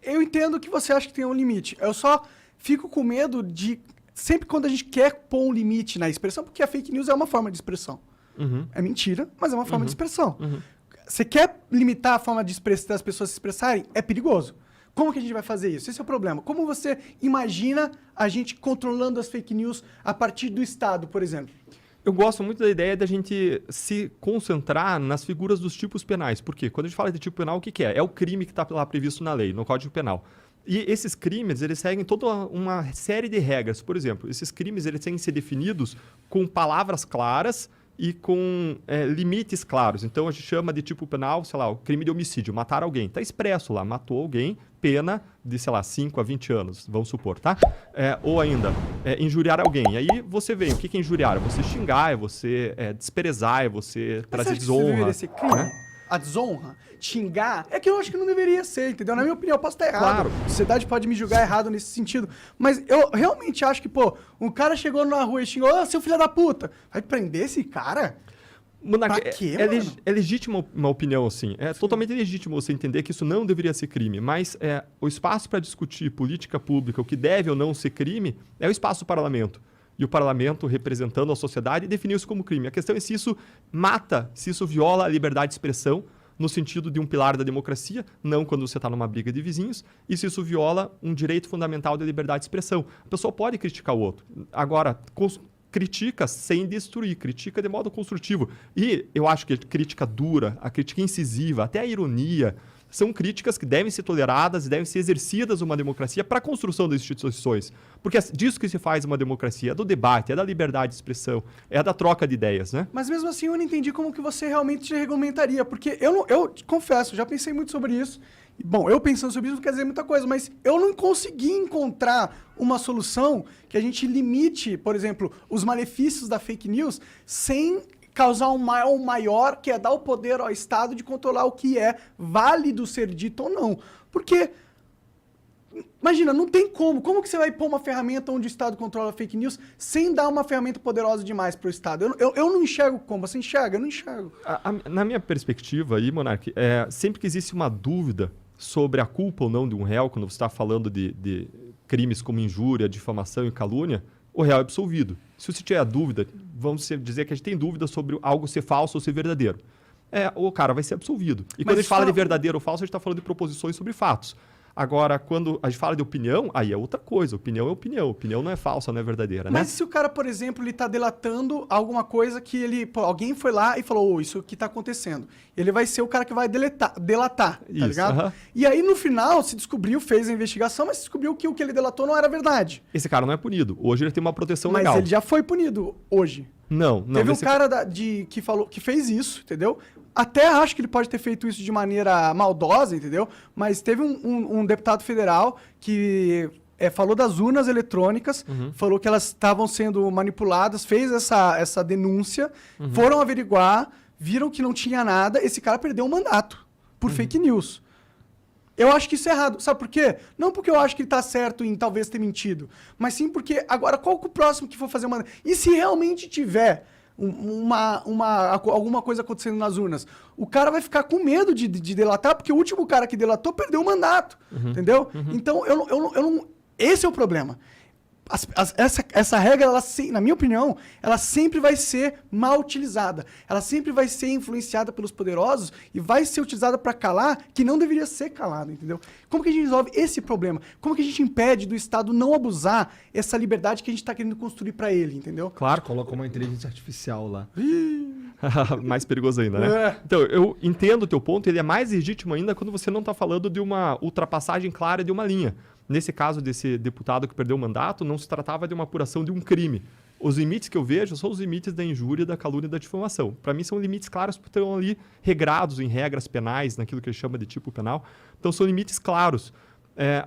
eu entendo que você acha que tem um limite. Eu só fico com medo de... Sempre quando a gente quer pôr um limite na expressão, porque a fake news é uma forma de expressão. É mentira, mas é uma forma de expressão. Você quer limitar a forma de expressar das pessoas se expressarem? É perigoso. Como que a gente vai fazer isso? Esse é o problema. Como você imagina a gente controlando as fake news a partir do Estado, por exemplo? Eu gosto muito da ideia da gente se concentrar nas figuras dos tipos penais. Por quê? Quando a gente fala de tipo penal, o que é? É o crime que está lá previsto na lei, no Código Penal. E esses crimes, eles seguem toda uma série de regras. Por exemplo, esses crimes eles têm que ser definidos com palavras claras e com limites claros. Então, a gente chama de tipo penal, sei lá, o crime de homicídio, matar alguém. Está expresso lá, matou alguém, pena de, sei lá, 5 a 20 anos, vamos supor, tá? Ou ainda, injuriar alguém. Aí você vê, o que é injuriar? É você xingar, é você desprezar, é você trazer desonra. Esse crime? A desonra, xingar, é que eu acho que não deveria ser, entendeu? Na minha opinião, eu posso estar errado. Claro. A sociedade pode me julgar errado nesse sentido. Mas eu realmente acho que, pô, um cara chegou na rua e xingou, ô, seu filho da puta, vai prender esse cara? Monark, Pra quê, mano? é legítima uma opinião, assim. É totalmente legítimo você entender que isso não deveria ser crime. Mas o espaço para discutir política pública, o que deve ou não ser crime, é o espaço do parlamento. E o parlamento, representando a sociedade, definiu isso como crime. A questão é se isso mata, se isso viola a liberdade de expressão, no sentido de um pilar da democracia, não quando você está numa briga de vizinhos, e se isso viola um direito fundamental da liberdade de expressão. A pessoa pode criticar o outro. Agora, critica sem destruir, critica de modo construtivo. E eu acho que a crítica dura, a crítica incisiva, até a ironia, são críticas que devem ser toleradas e devem ser exercidas numa democracia para a construção das instituições. Porque é disso que se faz uma democracia, é do debate, é da liberdade de expressão, é da troca de ideias, né? Mas mesmo assim eu não entendi como que você realmente regulamentaria, porque eu confesso, já pensei muito sobre isso. Bom, eu pensando sobre isso não quer dizer muita coisa, mas eu não consegui encontrar uma solução que a gente limite, por exemplo, os malefícios da fake news sem causar um mal maior, que é dar o poder ao Estado de controlar o que é válido ser dito ou não. Porque, imagina, não tem como. Como que você vai pôr uma ferramenta onde o Estado controla a fake news sem dar uma ferramenta poderosa demais para o Estado? Eu não enxergo como. Você enxerga? Eu não enxergo. Na minha perspectiva aí, Monark, sempre que existe uma dúvida sobre a culpa ou não de um réu, quando você está falando de crimes como injúria, difamação e calúnia, o réu é absolvido. Se você tiver dúvida, vamos dizer que a gente tem dúvida sobre algo ser falso ou ser verdadeiro. O cara vai ser absolvido. E quando a gente fala de verdadeiro ou falso, a gente está falando de proposições sobre fatos. Agora, quando a gente fala de opinião, aí é outra coisa. Opinião é opinião. Opinião não é falsa, não é verdadeira, né? Mas se o cara, por exemplo, ele está delatando alguma coisa que alguém foi lá e falou, isso que está acontecendo. Ele vai ser o cara que vai delatar, tá ligado? E aí, no final, se descobriu, fez a investigação, mas se descobriu que o que ele delatou não era verdade. Esse cara não é punido. Hoje ele tem uma proteção legal. Mas ele já foi punido hoje. Não. Teve um cara que fez isso, entendeu? Até acho que ele pode ter feito isso de maneira maldosa, entendeu? Mas teve um deputado federal que falou das urnas eletrônicas, falou que elas estavam sendo manipuladas, fez essa denúncia, foram averiguar, viram que não tinha nada, esse cara perdeu o mandato por fake news. Eu acho que isso é errado. Sabe por quê? Não porque eu acho que ele tá certo em talvez ter mentido, mas sim porque agora qual que é o próximo que for fazer uma... E se realmente tiver alguma coisa acontecendo nas urnas, o cara vai ficar com medo de delatar, porque o último cara que delatou perdeu o mandato, entendeu? Então, eu não... Esse é o problema. Essa regra, na minha opinião, ela sempre vai ser mal utilizada. Ela sempre vai ser influenciada pelos poderosos e vai ser utilizada para calar que não deveria ser calado, entendeu? Como que a gente resolve esse problema? Como que a gente impede do Estado não abusar essa liberdade que a gente está querendo construir para ele, entendeu? Claro, coloca uma inteligência artificial lá. Mais perigoso ainda, né? Então, eu entendo o teu ponto, ele é mais legítimo ainda quando você não está falando de uma ultrapassagem clara de uma linha. Nesse caso desse deputado que perdeu o mandato, não se tratava de uma apuração de um crime. Os limites que eu vejo são os limites da injúria, da calúnia e da difamação. Para mim, são limites claros que estão ali regrados em regras penais, naquilo que a gente chama de tipo penal. Então, são limites claros.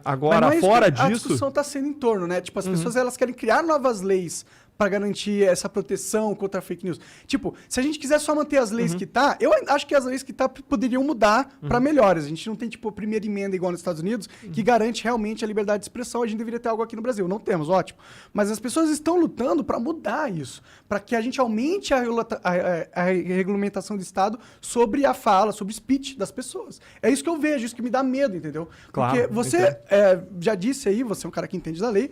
Agora, fora disso... A discussão está sendo em torno, né? Tipo, as pessoas elas querem criar novas leis para garantir essa proteção contra a fake news? Tipo, se a gente quiser só manter as leis que tá, eu acho que as leis que tá poderiam mudar para melhores. A gente não tem, tipo, a primeira emenda igual nos Estados Unidos, que garante realmente a liberdade de expressão. A gente deveria ter algo aqui no Brasil. Não temos, ótimo. Mas as pessoas estão lutando para mudar isso, para que a gente aumente a regulamentação do Estado sobre a fala, sobre o speech das pessoas. É isso que eu vejo, isso que me dá medo, entendeu? Claro, porque você já disse aí, você é um cara que entende da lei,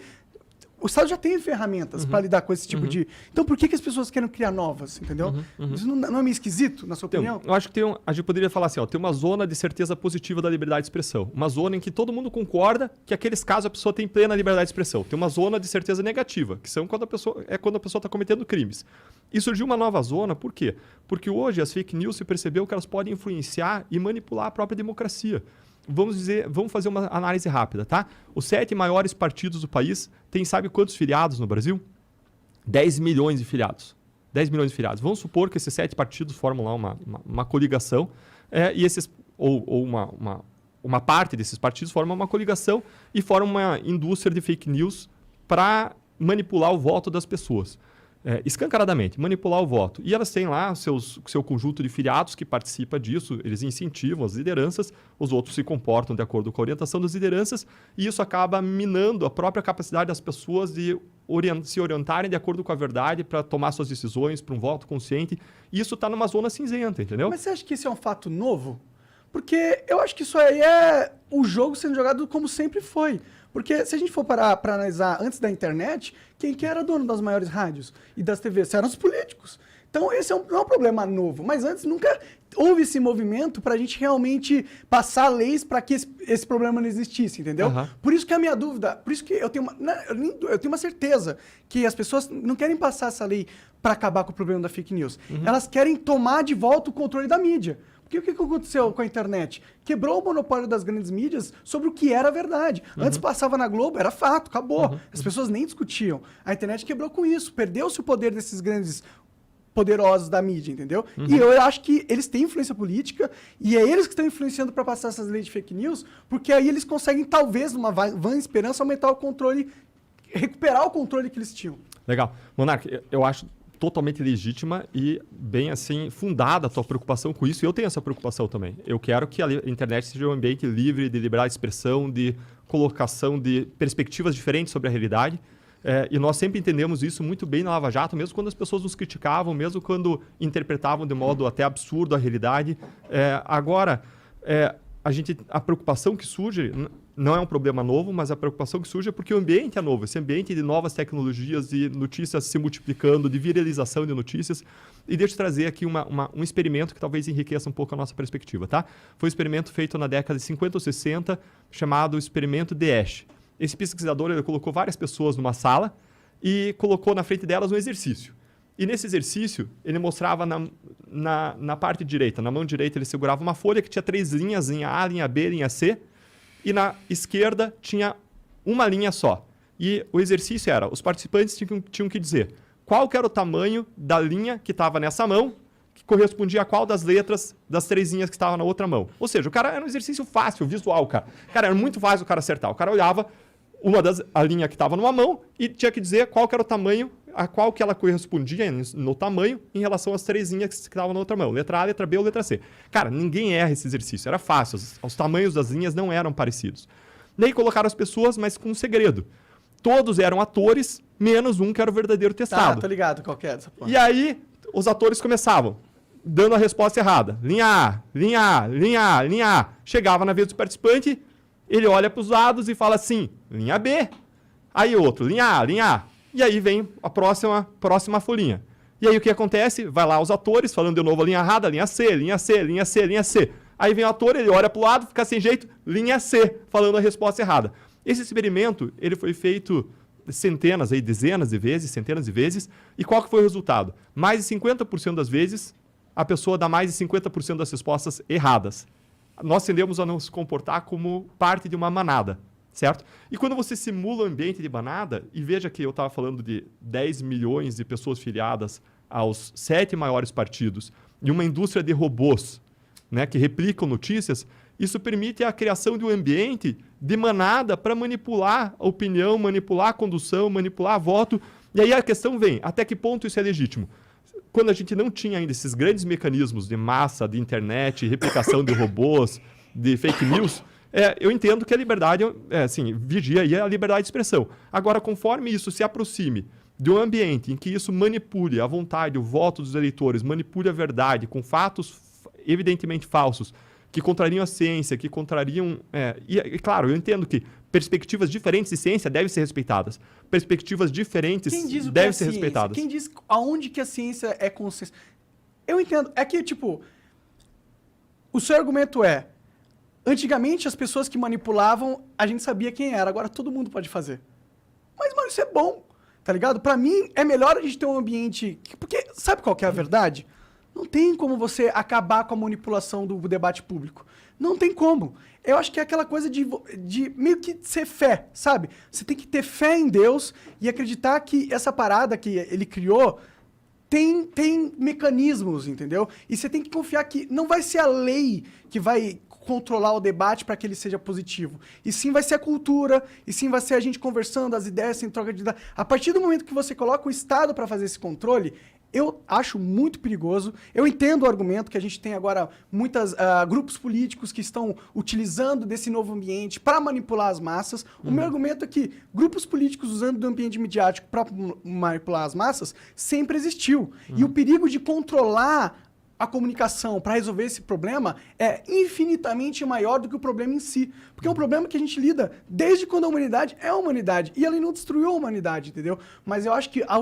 o Estado já tem ferramentas para lidar com esse tipo de... Então, por que as pessoas querem criar novas, entendeu? Isso não é meio esquisito, na sua opinião? Eu acho que a gente poderia falar assim, ó, tem uma zona de certeza positiva da liberdade de expressão. Uma zona em que todo mundo concorda que aqueles casos a pessoa tem plena liberdade de expressão. Tem uma zona de certeza negativa, que são quando a pessoa está cometendo crimes. E surgiu uma nova zona, por quê? Porque hoje as fake news se percebeu que elas podem influenciar e manipular a própria democracia. Vamos fazer uma análise rápida, tá? Os 7 maiores partidos do país têm, sabe quantos filiados no Brasil? 10 milhões de filiados. 10 milhões de filiados. Vamos supor que esses 7 partidos formam lá uma coligação, e uma parte desses partidos forma uma coligação e forma uma indústria de fake news para manipular o voto das pessoas. Escancaradamente, manipular o voto. E elas têm lá seu conjunto de filiados que participa disso, eles incentivam as lideranças, os outros se comportam de acordo com a orientação das lideranças, e isso acaba minando a própria capacidade das pessoas de se orientarem de acordo com a verdade para tomar suas decisões, para um voto consciente. E isso está numa zona cinzenta, entendeu? Mas você acha que isso é um fato novo? Porque eu acho que isso aí é o jogo sendo jogado como sempre foi. Porque se a gente for parar para analisar antes da internet, quem que era dono das maiores rádios e das TVs? Eram os políticos. Então esse não é um problema novo. Mas antes nunca houve esse movimento para a gente realmente passar leis para que esse problema não existisse, entendeu? Por isso que a minha dúvida, por isso que eu tenho uma certeza que as pessoas não querem passar essa lei para acabar com o problema da fake news. Elas querem tomar de volta o controle da mídia. Porque o que aconteceu com a internet? Quebrou o monopólio das grandes mídias sobre o que era verdade. Antes passava na Globo, era fato, acabou. As pessoas nem discutiam. A internet quebrou com isso. Perdeu-se o poder desses grandes poderosos da mídia, entendeu? E eu acho que eles têm influência política e é eles que estão influenciando para passar essas leis de fake news, porque aí eles conseguem, talvez, numa vã esperança, aumentar o controle, recuperar o controle que eles tinham. Legal. Monark, eu acho totalmente legítima e bem assim fundada a tua preocupação com isso. E eu tenho essa preocupação também. Eu quero que a internet seja um ambiente livre de liberdade de expressão, de colocação de perspectivas diferentes sobre a realidade. E nós sempre entendemos isso muito bem na Lava Jato, mesmo quando as pessoas nos criticavam, mesmo quando interpretavam de modo até absurdo a realidade. Agora, a preocupação que surge não é um problema novo, mas a preocupação que surge é porque o ambiente é novo. Esse ambiente de novas tecnologias, de notícias se multiplicando, de viralização de notícias. E deixa eu trazer aqui um experimento que talvez enriqueça um pouco a nossa perspectiva, tá? Foi um experimento feito na década de 50 ou 60, chamado experimento DESH. Esse pesquisador ele colocou várias pessoas numa sala e colocou na frente delas um exercício. E nesse exercício, ele mostrava na parte direita, na mão direita, ele segurava uma folha que tinha 3 linhas, linha A, linha B, linha C, e na esquerda tinha uma linha só. E o exercício era, os participantes tinham que dizer qual que era o tamanho da linha que estava nessa mão, que correspondia a qual das letras das 3 linhas que estavam na outra mão. Ou seja, o cara era um exercício fácil, visual, cara. Cara, era muito fácil o cara acertar. O cara olhava a linha que estava numa mão e tinha que dizer qual que era o tamanho, a qual que ela correspondia no tamanho em relação às 3 linhas que estavam na outra mão. Letra A, letra B ou letra C. Cara, ninguém erra esse exercício. Era fácil. Os tamanhos das linhas não eram parecidos. Daí colocaram as pessoas, mas com um segredo. Todos eram atores, menos um que era o verdadeiro testado. Tá, tô ligado qual que é essa porra. E aí, os atores começavam dando a resposta errada. Linha A, linha A, linha A, linha A. Chegava na vez do participante, ele olha para os lados e fala assim, linha B. Aí outro, linha A, linha A. E aí vem a próxima folhinha. E aí o que acontece? Vai lá os atores falando de novo a linha errada, linha C, linha C, linha C, linha C. Aí vem o ator, ele olha para o lado, fica sem jeito, linha C, falando a resposta errada. Esse experimento, ele foi feito centenas, dezenas de vezes, centenas de vezes. E qual que foi o resultado? Mais de 50% das vezes, a pessoa dá mais de 50% das respostas erradas. Nós tendemos a nos comportar como parte de uma manada, certo? E quando você simula o ambiente de manada, e veja que eu estava falando de 10 milhões de pessoas filiadas aos 7 maiores partidos, e uma indústria de robôs, né, que replicam notícias, isso permite a criação de um ambiente de manada para manipular a opinião, manipular a condução, manipular voto, E aí a questão vem, até que ponto isso é legítimo? Quando a gente não tinha ainda esses grandes mecanismos de massa, de internet, replicação de robôs, de fake news, eu entendo que a liberdade, vigia aí a liberdade de expressão. Agora, conforme isso se aproxime de um ambiente em que isso manipule a vontade, o voto dos eleitores, manipule a verdade com fatos evidentemente falsos, que contrariam a ciência, que contrariam... claro, eu entendo que perspectivas diferentes de ciência devem ser respeitadas. Perspectivas diferentes devem ser respeitadas. Quem diz aonde que a ciência é consenso? Eu entendo. É que, tipo, o seu argumento é, antigamente as pessoas que manipulavam, a gente sabia quem era, agora todo mundo pode fazer. Mas, mano, isso é bom, tá ligado? Pra mim, é melhor a gente ter um ambiente... Porque, sabe qual que é a verdade? Não tem como você acabar com a manipulação do debate público. Não tem como. Eu acho que é aquela coisa de meio que ser fé, sabe? Você tem que ter fé em Deus e acreditar que essa parada que ele criou tem mecanismos, entendeu? E você tem que confiar que não vai ser a lei que vai controlar o debate para que ele seja positivo. E sim vai ser a cultura, e sim vai ser a gente conversando, as ideias sem troca de ideias. A partir do momento que você coloca o Estado para fazer esse controle, eu acho muito perigoso. Eu entendo o argumento que a gente tem agora muitos grupos políticos que estão utilizando desse novo ambiente para manipular as massas. O meu argumento é que grupos políticos usando do ambiente midiático para manipular as massas sempre existiu. E o perigo de controlar a comunicação para resolver esse problema é infinitamente maior do que o problema em si. Porque é um problema que a gente lida desde quando a humanidade é a humanidade. E ela não destruiu a humanidade, entendeu? Mas eu acho que a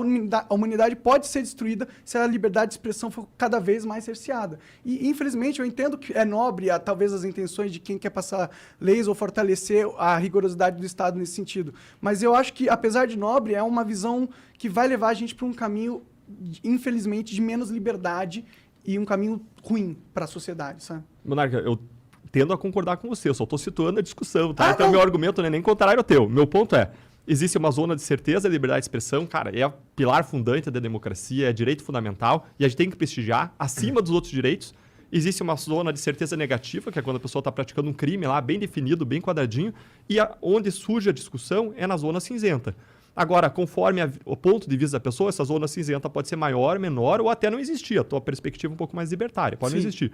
humanidade pode ser destruída se a liberdade de expressão for cada vez mais cerceada. E, infelizmente, eu entendo que é nobre, talvez, as intenções de quem quer passar leis ou fortalecer a rigorosidade do Estado nesse sentido. Mas eu acho que, apesar de nobre, é uma visão que vai levar a gente para um caminho, infelizmente, de menos liberdade e um caminho ruim para a sociedade, sabe? Monarca, eu tendo a concordar com você, eu só estou situando a discussão, tá? Então, meu argumento não é nem contrário ao teu. Meu ponto é, existe uma zona de certeza e liberdade de expressão, cara, é o pilar fundante da democracia, é direito fundamental, e a gente tem que prestigiar acima dos outros direitos. Existe uma zona de certeza negativa, que é quando a pessoa está praticando um crime lá, bem definido, bem quadradinho, e onde surge a discussão é na zona cinzenta. Agora, conforme o ponto de vista da pessoa, essa zona cinzenta pode ser maior, menor ou até não existir. A tua perspectiva é um pouco mais libertária, pode não existir.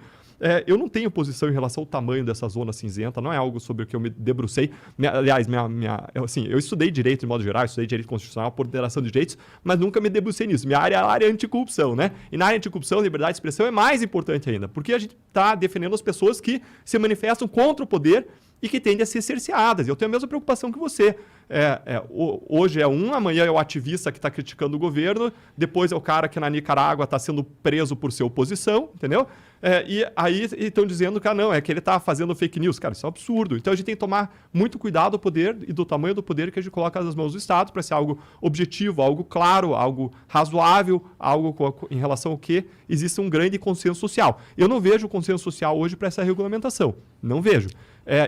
Eu não tenho posição em relação ao tamanho dessa zona cinzenta, não é algo sobre o que eu me debrucei. Aliás, eu estudei direito de modo geral, estudei direito constitucional, ponderação de direitos, mas nunca me debrucei nisso. Minha área é a área anticorrupção, né? E na área anticorrupção, a liberdade de expressão é mais importante ainda, porque a gente está defendendo as pessoas que se manifestam contra o poder e que tendem a ser cerceadas. Eu tenho a mesma preocupação que você. Hoje é amanhã é o ativista que está criticando o governo, depois é o cara que na Nicarágua está sendo preso por ser oposição, entendeu? E aí estão dizendo que não, é que ele está fazendo fake news. Cara, isso é um absurdo. Então a gente tem que tomar muito cuidado do poder e do tamanho do poder que a gente coloca nas mãos do Estado para ser algo objetivo, algo claro, algo razoável, algo em relação ao que existe um grande consenso social. Eu não vejo consenso social hoje para essa regulamentação. Não vejo.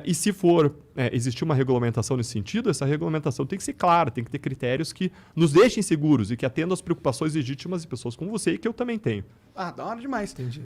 E se for existir uma regulamentação nesse sentido, essa regulamentação tem que ser clara, tem que ter critérios que nos deixem seguros e que atendam às preocupações legítimas de pessoas como você e que eu também tenho. Da hora demais. Entendi.